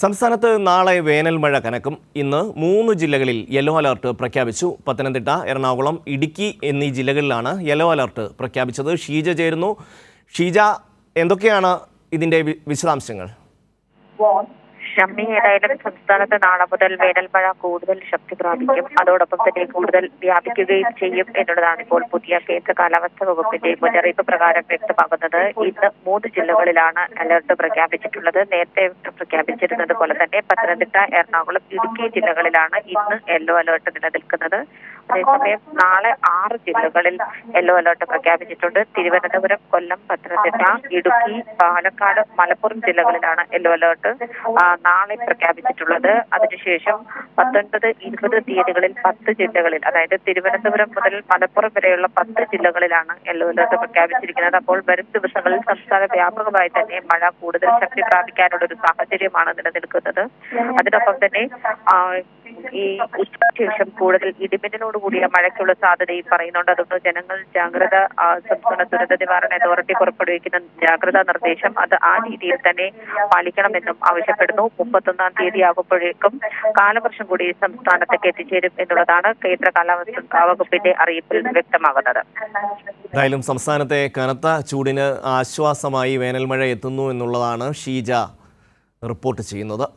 സംസ്ഥാനത്ത് നാളെ വേനൽ മഴ കനക്കും. ഇന്ന് 3 ജില്ലകളിൽ യെല്ലോ അലർട്ട് പ്രഖ്യാപിച്ചു. പത്തനംതിട്ട, എറണാകുളം, ഇടുക്കി എന്നീ ജില്ലകളിലാണ് യെല്ലോ അലർട്ട് പ്രഖ്യാപിച്ചത്. ഷീജ ചേരുന്നു. ഷീജ, എന്തൊക്കെയാണ് ഇതിന്റെ വിശദാംശങ്ങൾ? ഷമ്മി, ഏതായാലും സംസ്ഥാനത്ത് നാളെ മുതൽ വേനൽ മഴ കൂടുതൽ ശക്തി പ്രാപിക്കും. അതോടൊപ്പം തന്നെ കൂടുതൽ വ്യാപിക്കുകയും ചെയ്യും എന്നുള്ളതാണ് ഇപ്പോൾ പുതിയ കേന്ദ്ര കാലാവസ്ഥാ വകുപ്പിന്റെ മുന്നറിയിപ്പ് പ്രകാരം വ്യക്തമാകുന്നത്. ഇന്ന് 3 ജില്ലകളിലാണ് അലർട്ട് പ്രഖ്യാപിച്ചിട്ടുള്ളത്. നേരത്തെ പ്രഖ്യാപിച്ചിരുന്നത് പോലെ തന്നെ പത്തനംതിട്ട, എറണാകുളം, ഇടുക്കി ജില്ലകളിലാണ് ഇന്ന് യെല്ലോ അലർട്ട് നിലനിൽക്കുന്നത്. അതേസമയം നാളെ 6 ജില്ലകളിൽ യെല്ലോ അലർട്ട് പ്രഖ്യാപിച്ചിട്ടുണ്ട്. തിരുവനന്തപുരം, കൊല്ലം, പത്തനംതിട്ട, ഇടുക്കി, പാലക്കാട്, മലപ്പുറം ജില്ലകളിലാണ് യെല്ലോ അലർട്ട് നാളെ പ്രഖ്യാപിച്ചിട്ടുള്ളത്. അതിനുശേഷം 19, 20 തീയതികളിൽ 10 ജില്ലകളിൽ, അതായത് തിരുവനന്തപുരം മുതൽ മലപ്പുറം വരെയുള്ള 10 ജില്ലകളിലാണ് യെല്ലോ അലർട്ട് പ്രഖ്യാപിച്ചിരിക്കുന്നത്. അപ്പോൾ വരും ദിവസങ്ങളിൽ സംസ്ഥാന വ്യാപകമായി തന്നെ മഴ കൂടുതൽ ശക്തി പ്രാപിക്കാനുള്ള ഒരു സാഹചര്യമാണ് നിലനിൽക്കുന്നത്. അതിനൊപ്പം തന്നെ ഈ ഉച്ചയ്ക്ക് കൂടുതൽ ഇടിമിന്നലോടുകൂടിയ മഴയ്ക്കുള്ള സാധ്യതയും പറയുന്നുണ്ട്. അതുകൊണ്ട് ജനങ്ങൾ ജാഗ്രത, സംസ്ഥാന ദുരന്ത നിവാരണ അതോറിറ്റി പുറപ്പെടുവിക്കുന്ന ജാഗ്രതാ നിർദ്ദേശം അത് ആ രീതിയിൽ തന്നെ പാലിക്കണമെന്നും ആവശ്യപ്പെടുന്നു. 31-ാം തീയതി ആകുമ്പോഴേക്കും കാലവർഷം കൂടി സംസ്ഥാനത്തേക്ക് എത്തിച്ചേരും എന്നുള്ളതാണ് കേന്ദ്ര കാലാവസ്ഥാ വകുപ്പിന്റെ അറിയിപ്പിൽ വ്യക്തമാകുന്നത്. എന്തായാലും സംസ്ഥാനത്തെ കനത്ത ചൂടിന് ആശ്വാസമായി വേനൽമഴ എത്തുന്നു എന്നുള്ളതാണ് ഷീജ റിപ്പോർട്ട് ചെയ്യുന്നത്.